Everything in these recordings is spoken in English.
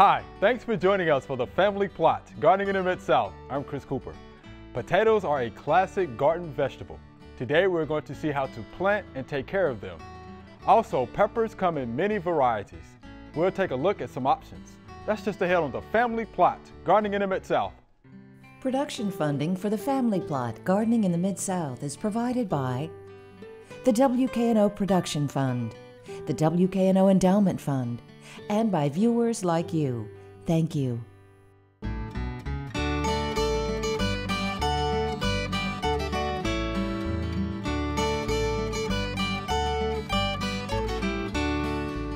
Hi, thanks for joining us for the Family Plot, Gardening in the Mid-South. I'm Chris Cooper. Potatoes are a classic garden vegetable. Today we're going to see how to plant and take care of them. Also, peppers come in many varieties. We'll take a look at some options. That's just ahead on the Family Plot, Gardening in the Mid-South. Production funding for the Family Plot, Gardening in the Mid-South is provided by the WKNO Production Fund, the WKNO Endowment Fund, and by viewers like you. Thank you.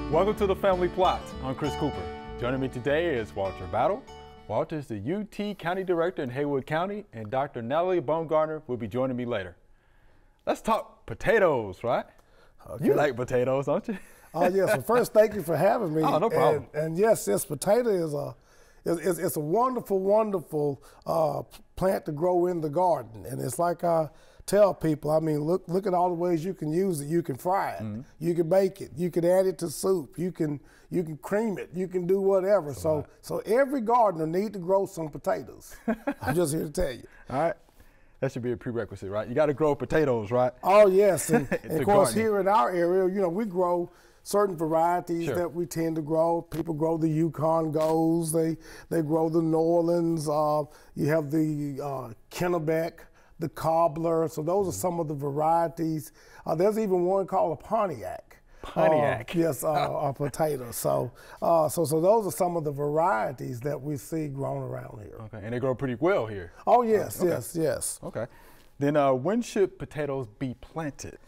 Welcome to the Family Plot. I'm Chris Cooper. Joining me today is Walter Battle. Walter is the UT County Director in Haywood County, and Dr. Natalie Baumgartner will be joining me later. Let's talk potatoes, right? Okay. You like potatoes, don't you? Oh yes. Well, first, thank you for having me. Oh, no problem. And yes, potato is a wonderful, wonderful plant to grow in the garden. And it's like I tell people. I mean, look at all the ways you can use it. You can fry it. Mm-hmm. You can bake it. You can add it to soup. You can cream it. You can do whatever. So every gardener needs to grow some potatoes. I'm just here to tell you. All right. That should be a prerequisite, right? You got to grow potatoes, right? Oh yes, and of course gardening. Here in our area, we grow certain varieties that we tend to grow. People grow the Yukon Golds. They grow the New Orleans. You have the Kennebec, the Cobbler. So those are some of the varieties. There's even one called a Pontiac. Pontiac. Yes, a potato. So those are some of the varieties that we see grown around here. Okay, and they grow pretty well here. Oh yes, okay. yes. Okay. Then when should potatoes be planted?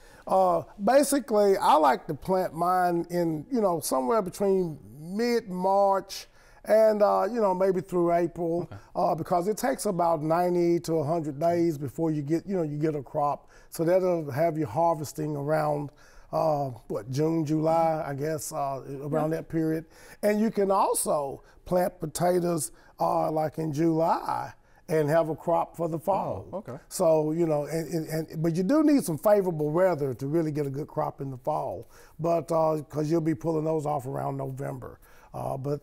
Basically, I like to plant mine in, somewhere between mid-March and, maybe through April, because it takes about 90 to 100 days before you get a crop. So that'll have you harvesting around, June, July, I guess, around that period. And you can also plant potatoes like in July and have a crop for the fall. Oh, okay. So, but you do need some favorable weather to really get a good crop in the fall, but because you'll be pulling those off around November. But,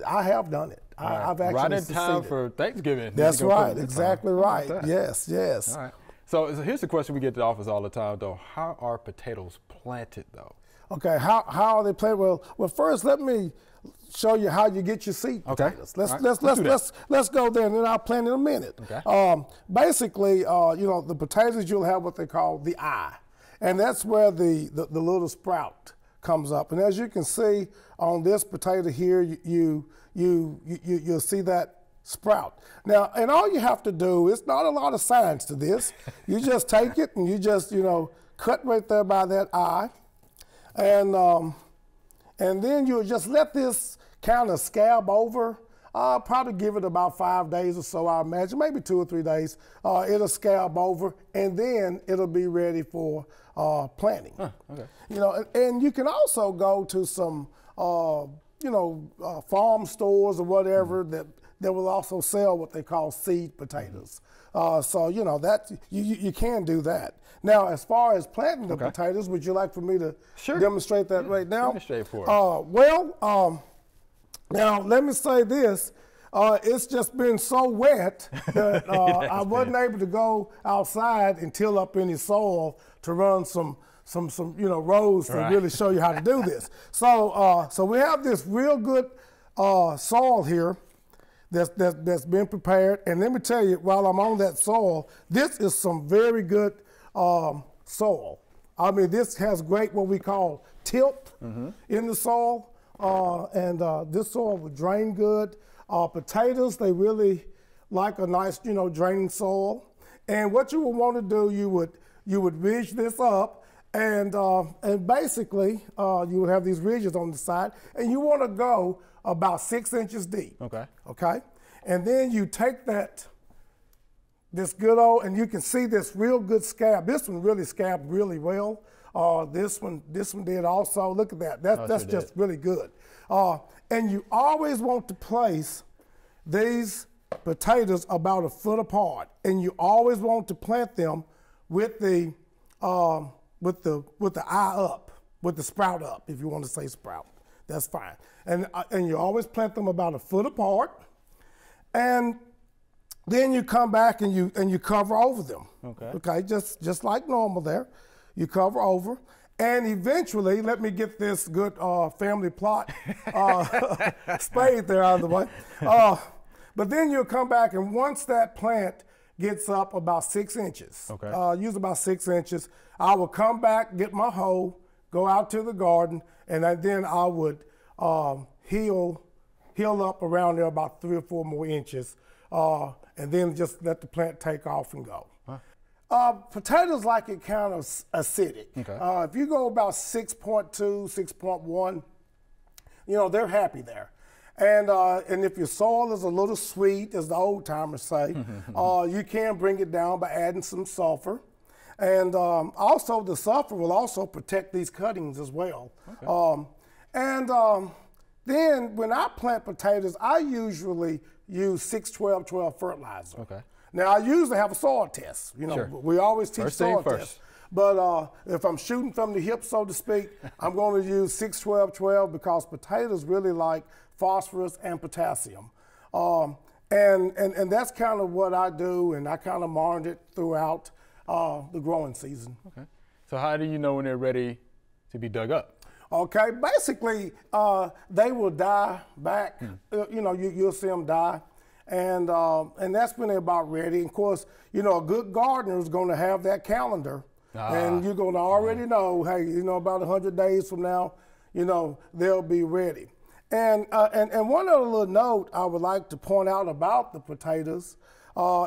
I have done it. I've actually right in succeeded. time for Thanksgiving. That's right, exactly right. Yes. All right. So here's the question we get to the office all the time, though. How are potatoes planted, though? Okay, how are they planted? Well, first let me show you how you get your seed potatoes. Let's go there, and then I'll plant in a minute. Okay. Basically, the potatoes, you'll have what they call the eye, and that's where the little sprout comes up. And as you can see on this potato here, you'll see that sprout. Now, and all you have to do, it's not a lot of science to this. You just take it and you just cut right there by that eye, and then you just let this kind of scab over. I'll probably give it about 5 days or so, I imagine, maybe 2 or 3 days. It'll scab over, and then it'll be ready for planting. Okay. And you can also go to some, farm stores or whatever that will also sell what they call seed potatoes. So that you can do that. Now, as far as planting the potatoes, would you like for me to demonstrate that right now? Demonstrate for us. Now let me say this. It's just been so wet that I wasn't able to go outside and till up any soil to run some rows to really show you how to do this. So we have this real good soil here that's been prepared. And let me tell you, while I'm on that soil, this is some very good soil. I mean, this has great what we call tilt in the soil. And this soil will drain good. Potatoes, they really like a nice, draining soil. And what you would want to do, you would ridge this up, and basically you would have these ridges on the side, and you want to go about 6 inches deep. Okay. And then you take this good old, and you can see this real good scab. This one really scabbed really well. This one did also. Look at that. That's just really good. And you always want to place these potatoes about 1 foot apart, and you always want to plant them with the eye up, with the sprout up, if you want to say sprout. That's fine. And you always plant them about a foot apart. And then you come back and you cover over them. Okay, just like normal there. You cover over. And eventually, let me get this good family plot spade there out of the way. But then you'll come back, and once that plant gets up about 6 inches, use about 6 inches, I will come back, get my hoe, go out to the garden, and then I would heel up around there about 3 or 4 more inches, and then just let the plant take off and go. Potatoes like it kind of acidic. If you go about 6.2, 6.1, you know, they're happy there. And if your soil is a little sweet, as the old timers say, you can bring it down by adding some sulfur. And also the sulfur will also protect these cuttings as well. Then when I plant potatoes, I usually use 6-12-12 fertilizer. Now, I usually have a soil test. You know, we always teach soil tests. But if I'm shooting from the hip, so to speak, I'm going to use 6-12-12 because potatoes really like phosphorus and potassium. And that's kind of what I do, and I kind of monitor it throughout the growing season. So how do you know when they're ready to be dug up? Basically, they will die back. You know, you'll see them die. And that's when they're about ready. And of course, you know, a good gardener is going to have that calendar. And you're going to already know, hey, you know, about 100 days from now, you know, they'll be ready. And one other little note I would like to point out about the potatoes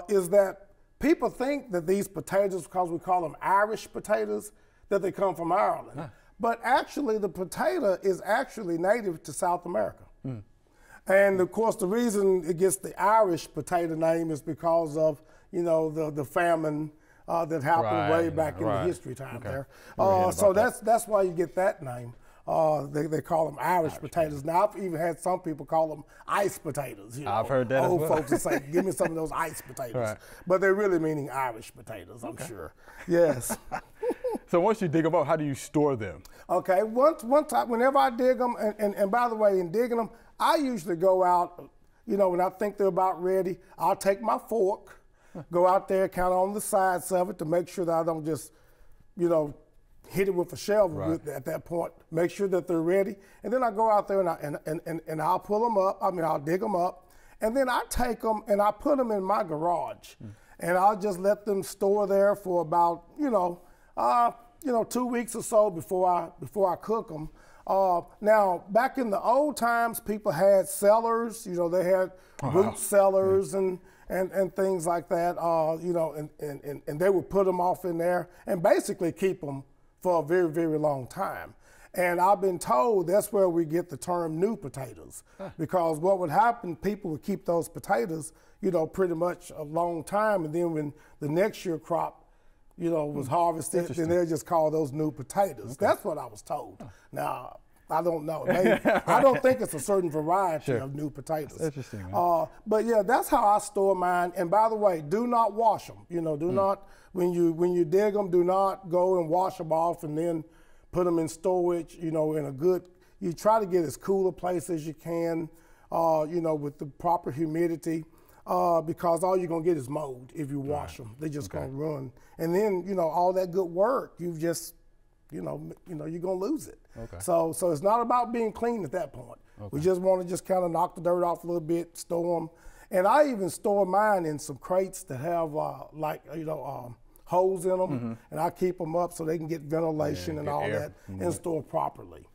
is that people think that these potatoes, because we call them Irish potatoes, that they come from Ireland. But actually, the potato is actually native to South America. And of course, the reason it gets the Irish potato name is because of, you know, the famine that happened way back in the history time there. So that's why you get that name. They call them Irish potatoes. Now, I've even had some people call them ice potatoes. You know, I've heard that old as well. folks will say, give me some of those ice potatoes. But they're really meaning Irish potatoes, I'm sure. Yes. So once you dig them up, how do you store them? Whenever I dig them, and by the way, in digging them, I usually go out, you know, when I think they're about ready, I'll take my fork, go out there kind of on the sides of it to make sure that I don't just, you know, hit it with a shovel at that point, make sure that they're ready. And then I go out there and I'll pull them up, I'll dig them up, and then I take them and I put them in my garage. And I'll just let them store there for about, 2 weeks or so before I cook them. Now, back in the old times, people had cellars. You know, they had root cellars and things like that. And they would put them off in there and basically keep them for a very, very long time. And I've been told that's where we get the term new potatoes, because what would happen, people would keep those potatoes, you know, pretty much a long time, and then when the next year crop, you know, was harvested, then they'll just call those new potatoes. That's what I was told. Now, I don't know. I don't think it's a certain variety of new potatoes. Interesting. But yeah, that's how I store mine. And by the way, do not wash them. You know, do not, when you dig them, do not go and wash them off and then put them in storage, you know, in a good, you try to get as cool a place as you can, you know, with the proper humidity. Because all you're gonna get is mold if you wash them. They're just gonna ruin. And then, you know, all that good work, you've just, you know, you're gonna lose it. So it's not about being clean at that point. We just want to just kind of knock the dirt off a little bit, store them. And I even store mine in some crates that have holes in them, and I keep them up so they can get ventilation and all that and store properly.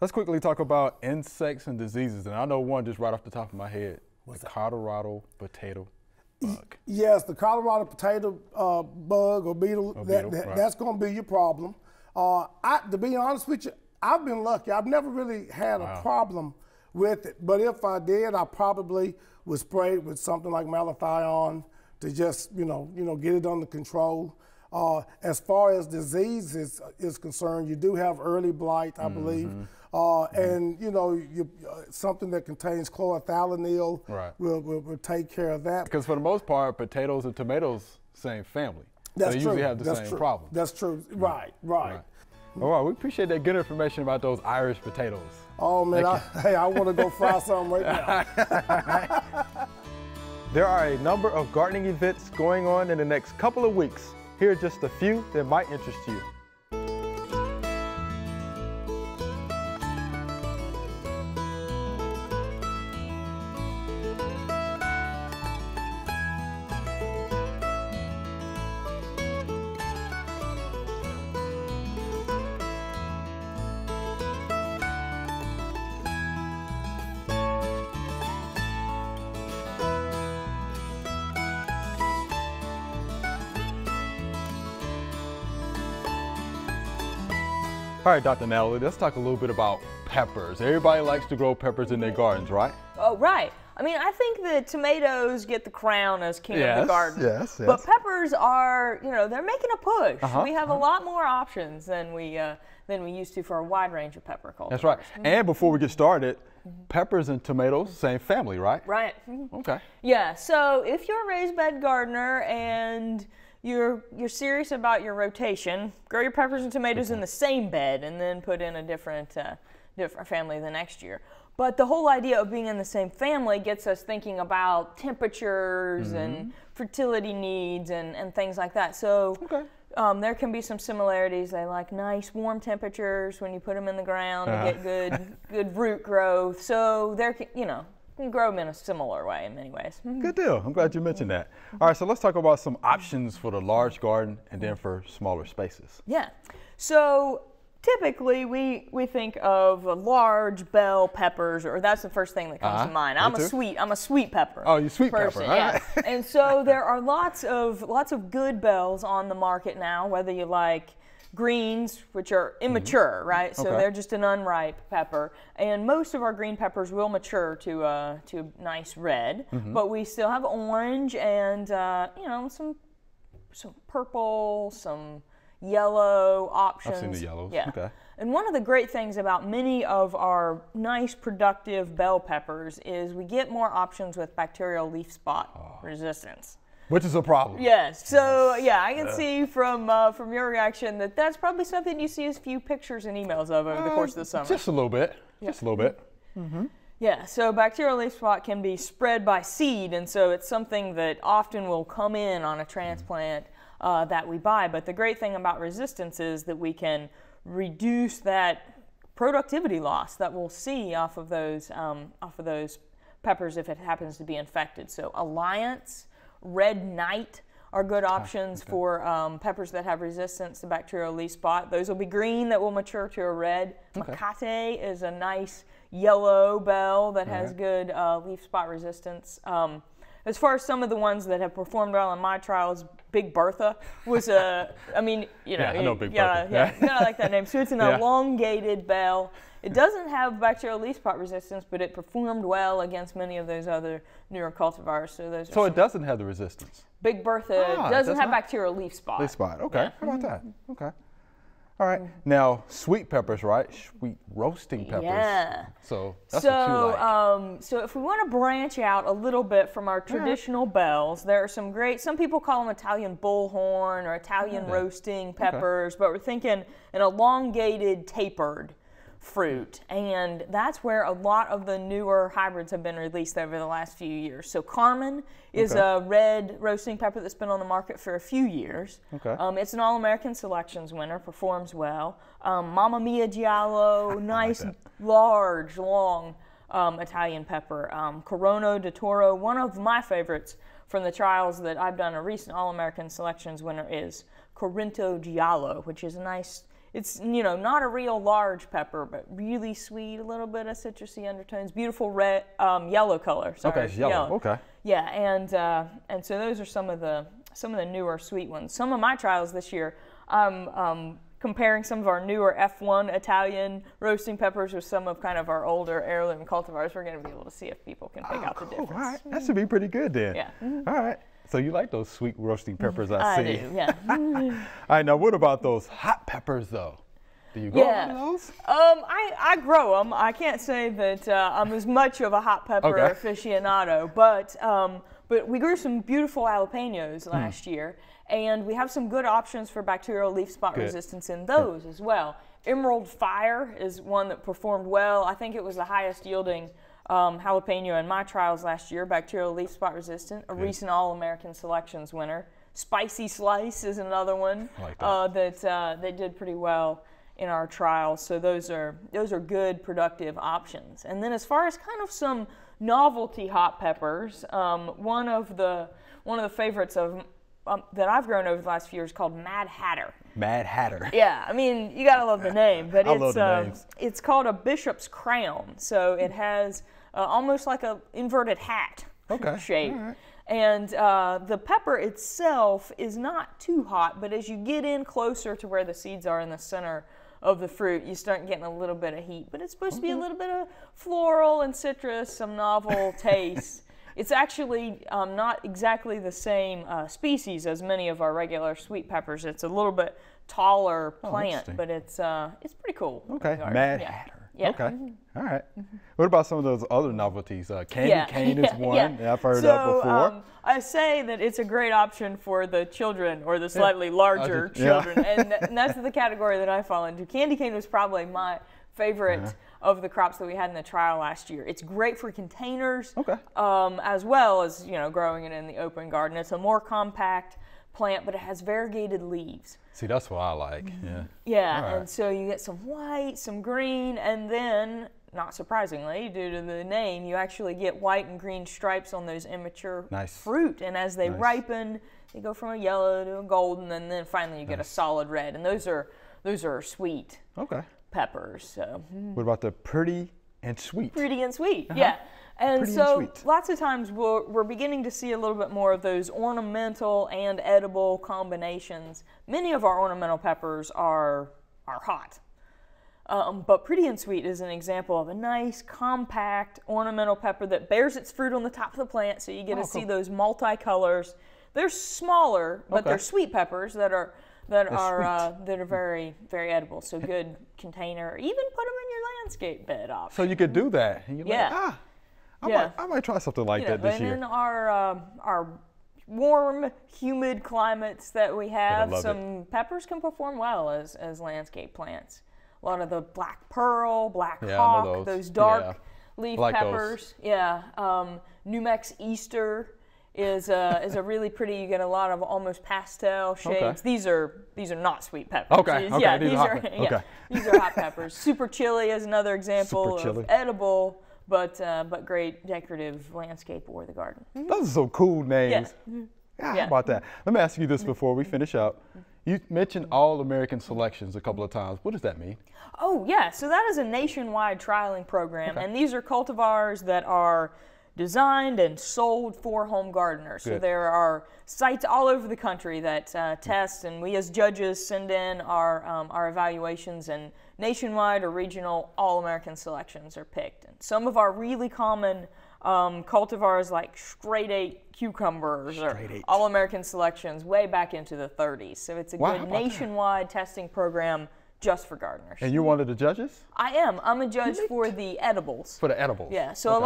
Let's quickly talk about insects and diseases. And I know one just right off the top of my head. The Colorado potato bug. Yes, the Colorado potato bug or beetle, that's going to be your problem. To be honest with you, I've been lucky. I've never really had a problem with it. But if I did, I probably would spray it with something like malathion to just, you know, get it under control. As far as disease is concerned, you do have early blight, I believe. And, you know, something that contains chlorothalonil will take care of that. Because for the most part, potatoes and tomatoes, same family. That's they true. usually have the same problem. That's true. Right. All right, we appreciate that good information about those Irish potatoes. Oh man, I want to go fry something right now. There are a number of gardening events going on in the next couple of weeks. Here are just a few that might interest you. All right, Dr. Natalie, let's talk a little bit about peppers. Everybody likes to grow peppers in their gardens, right? Oh, right. I mean, I think that tomatoes get the crown as king of the garden. Yes. But peppers are, they're making a push. We have a lot more options than we used to for a wide range of pepper cultivars. That's right. And before we get started, peppers and tomatoes, same family, right? Right. Okay. Yeah, so if you're a raised bed gardener and you're serious about your rotation, grow your peppers and tomatoes in the same bed and then put in a different family the next year. But the whole idea of being in the same family gets us thinking about temperatures and fertility needs and things like that. So there can be some similarities. They like nice warm temperatures when you put them in the ground to get good root growth. So there can grow them in a similar way in many ways. Good deal. I'm glad you mentioned that. All right, so let's talk about some options for the large garden and then for smaller spaces. Yeah. So typically we think of large bell peppers, or that's the first thing that comes to mind. I'm a sweet pepper. Oh, you sweet person, pepper. Yeah. Right. And so there are lots of good bells on the market now, whether you like greens, which are immature, right? So they're just an unripe pepper. And most of our green peppers will mature to a nice red, but we still have orange and some purple, some yellow options. I've seen the yellows. Yeah. Okay. And one of the great things about many of our nice productive bell peppers is we get more options with bacterial leaf spot resistance. Which is a problem. Yes. So yeah, I can see from your reaction that that's probably something you see as few pictures and emails of over the course of the summer. Just a little bit. Yeah. Just a little bit. Yeah. So bacterial leaf spot can be spread by seed, and so it's something that often will come in on a transplant that we buy. But the great thing about resistance is that we can reduce that productivity loss that we'll see off of those peppers if it happens to be infected. So Alliance, Red Knight are good options for peppers that have resistance to bacterial leaf spot. Those will be green that will mature to a red. Macate is a nice yellow bell that has good leaf spot resistance. As far as some of the ones that have performed well in my trials, Big Bertha was I know Big Bertha. Yeah, I like that name. So it's an elongated bell. It doesn't have bacterial leaf spot resistance, but it performed well against many of those other newer cultivars. So it doesn't have the resistance. Big Bertha doesn't have bacterial leaf spot. Leaf spot. Okay. Yeah. How about that? Okay. All right. Now, sweet peppers, right? Sweet roasting peppers. Yeah. So that's what you like. So if we want to branch out a little bit from our traditional bells, there are some people call them Italian bullhorn or Italian roasting peppers, but we're thinking an elongated tapered fruit, and that's where a lot of the newer hybrids have been released over the last few years. So Carmen is a red roasting pepper that's been on the market for a few years. It's an All-American Selections winner, performs well. Mamma Mia Giallo, nice, large, long Italian pepper. Corono de Toro, one of my favorites from the trials that I've done, a recent All-American Selections winner, is Corinto Giallo, which is a nice, it's, not a real large pepper, but really sweet, a little bit of citrusy undertones, beautiful red, yellow color. Sorry, it's yellow. Okay. Yeah, and so those are some of the newer sweet ones. Some of my trials this year, comparing some of our newer F1 Italian roasting peppers with some of kind of our older heirloom cultivars. We're going to be able to see if people can pick out the difference. All right, that should be pretty good then. Yeah. All right. So you like those sweet roasting peppers I see. I do, yeah. All right, now what about those hot peppers though? Do you grow Yeah. any of those? I grow them. I can't say that I'm as much of a hot pepper Okay. aficionado, but we grew some beautiful jalapenos last year, and we have some good options for bacterial leaf spot Good. resistance in those as well. Emerald Fire is one that performed well. I think it was the highest yielding jalapeno in my trials last year, bacterial leaf spot resistant, a recent All-American Selections winner. Spicy Slice is another one I like that. that did pretty well in our trials. So those are good productive options. And then as far as kind of some novelty hot peppers, one of the favorites of that I've grown over the last few years called Mad Hatter. Mad Hatter. Yeah, I mean, you gotta love the name, but I love the names. it's called a bishop's crown. So it has almost like a inverted hat Okay, shape. all right. And the pepper itself is not too hot, but as you get in closer to where the seeds are in the center of the fruit, you start getting a little bit of heat. But it's supposed to be a little bit of floral and citrus, some novel taste. It's actually not exactly the same species as many of our regular sweet peppers. It's a little bit taller plant, interesting. but it's pretty cool. Okay, Garden. Mad Yeah. Hatter. Yeah. Okay, all right. What about some of those other novelties? Candy cane is one. Yeah, I've heard that before. I say that it's a great option for the children or the slightly larger Yeah. children, and that's the category that I fall into. Candy cane was probably my favorite of the crops that we had in the trial last year. It's great for containers, Okay. as well as growing it in the open garden. It's a more compact plant, but it has variegated leaves. See, that's what I like. Yeah. Yeah, All right. and so you get some white, some green, and then, not surprisingly, due to the name, you actually get white and green stripes on those immature Nice. fruit. And as they Nice. ripen, they go from a yellow to a golden, and then finally you get a solid red. And those are sweet Okay. peppers. So What about the pretty and sweet? pretty and sweet, yeah. And Pretty and so sweet. lots of times we're beginning to see a little bit more of those ornamental and edible combinations. Many of our ornamental peppers are hot. But pretty and sweet is an example of a nice, compact, ornamental pepper that bears its fruit on the top of the plant, so you get to see cool. those multicolors. They're smaller, but Okay. they're sweet peppers that are sweet. very, very edible. So good container, or even put them in your landscape bed option. So you could do that. And you're Yeah. like, Yeah. I might try something like that And this year. in our warm, humid climates that we have, love some peppers can perform well as landscape plants. A lot of the black pearl, black Yeah, I hawk, know those those. dark Yeah. leaf Like those. peppers. Yeah, New Mex Easter is a really pretty. You get a lot of almost pastel shades. These are not sweet peppers. Okay, okay, Yeah, these are hot pe- okay. these are hot peppers. Super chili is another example Super of chili. edible but great decorative landscape or the garden. Those are some cool names. Yeah. Yeah, Yeah. How about that? Let me ask you this before we finish up. You mentioned All-American Selections a couple of times. What does that mean? Oh, yeah. So that is a nationwide trialing program, and these are cultivars that are designed and sold for home gardeners. So Good. there are sites all over the country that test, and we as judges send in our evaluations, and nationwide or regional All-American Selections are picked. And some of our really common cultivars like Straight 8 cucumbers or Straight 8. All-American Selections way back into the 30s. So it's a Wow, how good about that? nationwide testing program just for gardeners. And you're one of the judges I am. I'm a judge for the edibles. for the edibles. Yeah. So Okay.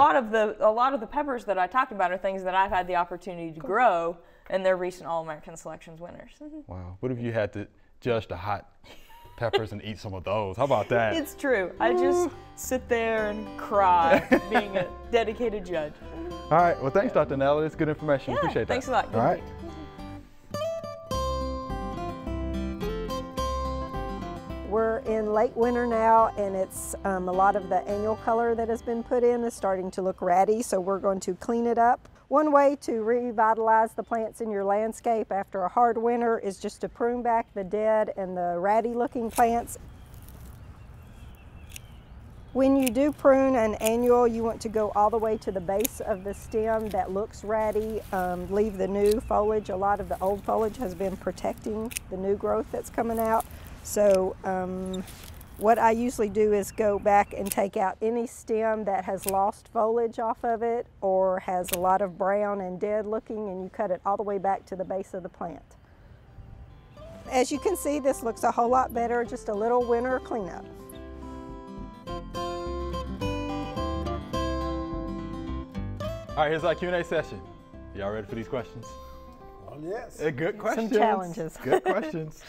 a lot of the peppers that I talked about are things that I've had the opportunity to grow, and they're recent All-American Selections winners. Wow. What if you had to judge the hot peppers and eat some of those? How about that? It's true. I just sit there and cry, being a dedicated judge. All right. Well, thanks, Dr. Nella. It's good information. Yeah, Appreciate that. thanks a lot. All Good right. pick. We're in late winter now, and it's a lot of the annual color that has been put in is starting to look ratty, so we're going to clean it up. One way to revitalize the plants in your landscape after a hard winter is just to prune back the dead and the ratty looking plants. When you do prune an annual, you want to go all the way to the base of the stem that looks ratty, leave the new foliage. A lot of the old foliage has been protecting the new growth that's coming out. So what I usually do is go back and take out any stem that has lost foliage off of it or has a lot of brown and dead looking, and you cut it all the way back to the base of the plant. as you can see, this looks a whole lot better, just a little winter cleanup. All right, here's our Q&A session. Y'all ready for these questions? Oh, yes. Good questions. Some challenges. Good questions.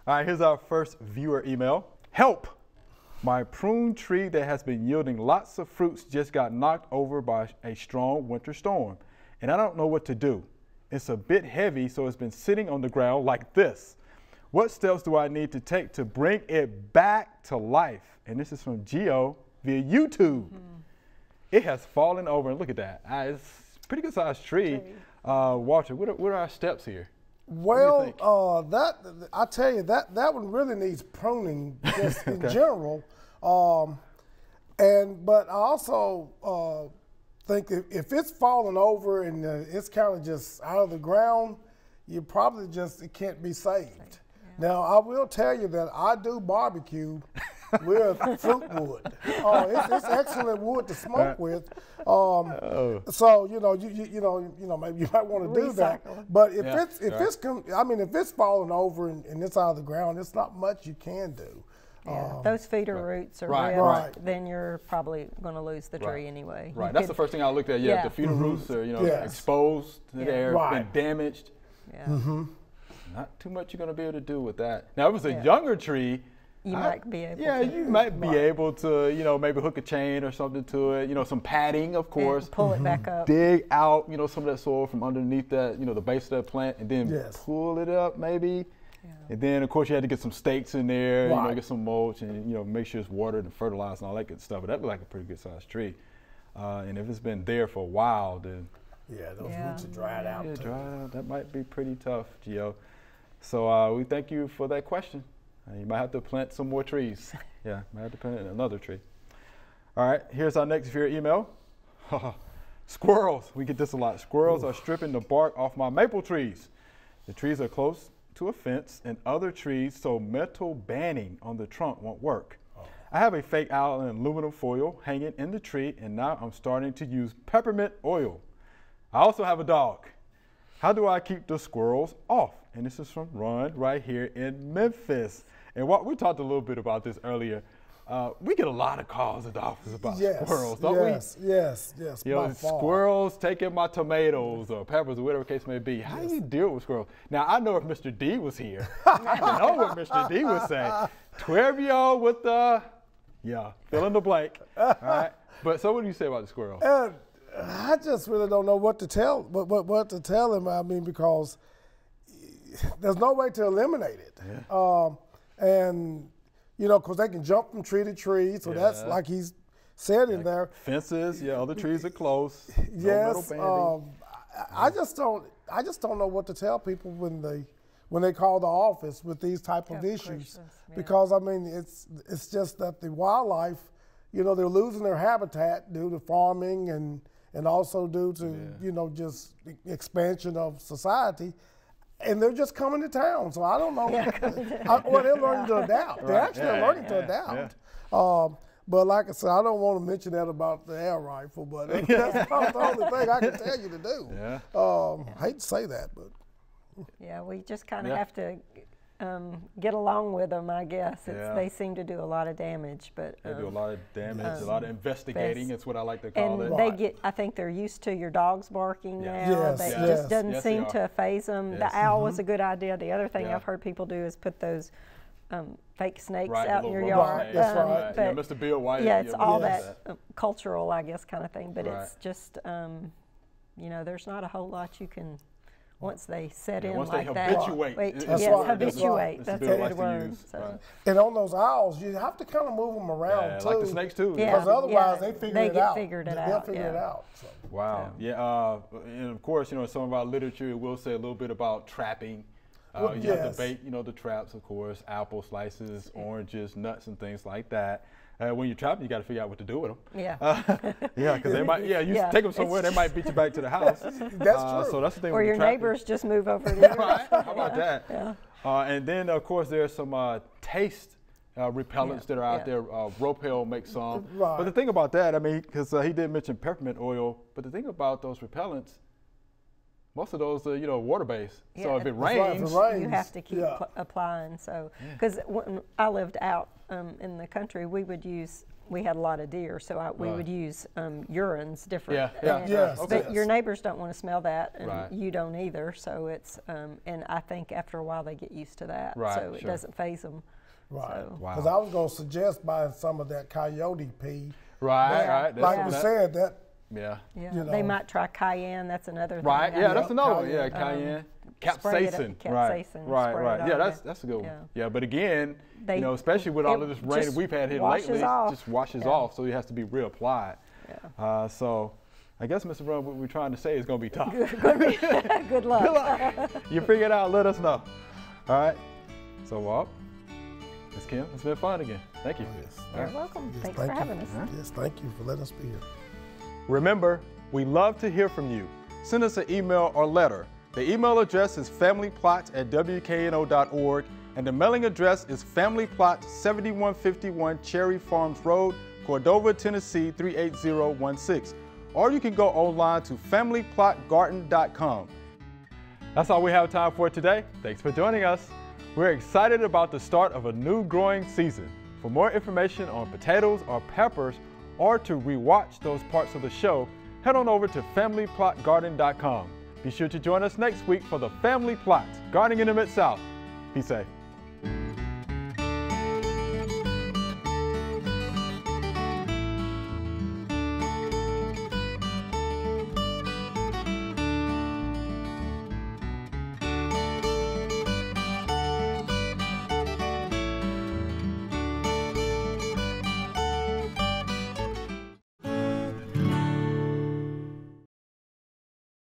All right, here's our first viewer email. Help! My prune tree that has been yielding lots of fruits just got knocked over by a strong winter storm, and I don't know what to do. It's a bit heavy, so it's been sitting on the ground like this. What steps do I need to take to bring it back to life? And this is from Gio via YouTube. It has fallen over, and look at that. It's a pretty good sized tree. Walter, what are our steps here? Well, I tell you, that one really needs pruning just in general. But I also think if it's falling over and it's kind of just out of the ground, you probably it can't be saved. Now, I will tell you that I do barbecue with fruit wood. It's excellent wood to smoke with. So maybe you might want to do that. But if it's falling over and it's out of the ground, it's not much you can do. Those feeder roots are ripped, then you're probably going to lose the tree anyway. Right, that's the first thing I looked at. Yeah, the feeder roots are exposed to the air, been damaged. Not too much you're going to be able to do with that. Now, if it was a younger tree, you might be able to. Yeah, you might be able to, maybe hook a chain or something to it, some padding, of course. And pull it back up. Dig out, some of that soil from underneath that, the base of that plant, and then pull it up maybe. And then, of course, you had to get some stakes in there, get some mulch and, make sure it's watered and fertilized and all that good stuff. But that looked like a pretty good sized tree. And if it's been there for a while, then. Yeah, those roots are dried out. Yeah, dried out. That might be pretty tough, Gio. So we thank you for that question. You might have to plant some more trees. Might have to plant another tree. All right, here's our next viewer email. Squirrels, we get this a lot. Squirrels are stripping the bark off my maple trees. The trees are close to a fence and other trees, so metal banding on the trunk won't work. I have a fake owl and aluminum foil hanging in the tree, and now I'm starting to use peppermint oil. I also have a dog. How do I keep the squirrels off? And this is from Ron right here in Memphis. And we talked a little bit about this earlier. We get a lot of calls at the office about squirrels, don't we? Yes. Squirrels taking my tomatoes or peppers or whatever the case may be. How do you deal with squirrels? Now, I know if Mr. D was here, I know what Mr. D would say. 12-year-old with the, fill in the blank. All right. But so what do you say about the squirrel? I just really don't know what to tell, what to tell him. I mean, because there's no way to eliminate it. Because they can jump from tree to tree, so that's like he's said in there. Fences, other trees are close. Yes, no I just don't know what to tell people when they call the office with these type of issues, because I mean it's just that the wildlife, they're losing their habitat due to farming and also due to just expansion of society. And they're just coming to town, so I don't know. They're learning to adapt. They're actually learning to adapt. But like I said, I don't want to mention that about the air rifle, but that's about the only thing I can tell you to do. I hate to say that, but. Yeah, we just kind of have to get along with them, I guess. They seem to do a lot of damage, but they do a lot of damage, a lot of investigating. That's what I like to call it. I think they're used to your dogs barking now. It just doesn't seem to faze them. The owl was a good idea. The other thing I've heard people do is put those fake snakes out in your yard. That's right. But Mr. Bill White. It's all that cultural, I guess, kind of thing. But it's just, there's not a whole lot you can. Once they set in like that. Habituate. Habituate. That's a good word. And on those owls, you have to kind of move them around too. Like the snakes too. Because otherwise they figure it out. They'll figure it out. So. Wow. And of course, some of our literature will say a little bit about trapping. You have to bait, the traps, of course, apple slices, oranges, nuts, and things like that. When you trap them, you got to figure out what to do with them. Because they might, you take them somewhere, they might beat you back to the house. That's true. So that's the thing. Or with your trapping. neighbors just move over to yours. Right? How about that? And then, of course, there's some taste repellents that are out there. Ropel makes some. But the thing about that, because he did mention peppermint oil, but the thing about those repellents, most of those are, you know, water-based. So Yeah, if it That's right, if rains, it rains, You have to keep yeah. applying. So, because when I lived out in the country, we had a lot of deer, so we Right. would use urines different. Yeah, and- Yes, But yes. your neighbors don't want to smell that, and Right. you don't either. So it's, and I think after a while they get used to that, Right, so it sure. doesn't faze them. Right. So- Wow. Because I was going to suggest buying some of that coyote pea. right, Yeah. right. Like we said, that yeah. Yeah, You they know. might try cayenne. That's another thing. Right, I yeah, know. that's another one. Yeah, Cayenne. cayenne. Spray it up, Capsaicin. capsaicin, Right, spray right. it Yeah, on that's a good one. Yeah. Yeah, but again, They- you know, especially with all it of this rain that just we've had here washes lately, off. it just washes Yeah. off, so it has to be reapplied. Yeah. So I guess, Mr. Brown, what we're trying to say is going to be tough. Good luck. Good luck. You figure it out, let us know. All right. So, Walt, Ms. Kim, it's been fun again. Thank you. Yes. All You're right. welcome. Yes, Thanks thank for you. having us. Yes, thank you for letting us be here. Remember, we love to hear from you. Send us an email or letter. The email address is familyplot@wkno.org, and the mailing address is Family Plot 7151 Cherry Farms Road, Cordova, Tennessee 38016. Or you can go online to familyplotgarden.com. That's all we have time for today. Thanks for joining us. We're excited about the start of a new growing season. For more information on potatoes or peppers, or to rewatch those parts of the show, head on over to familyplotgarden.com. Be sure to join us next week for the Family Plot, Gardening in the Mid-South. Be safe.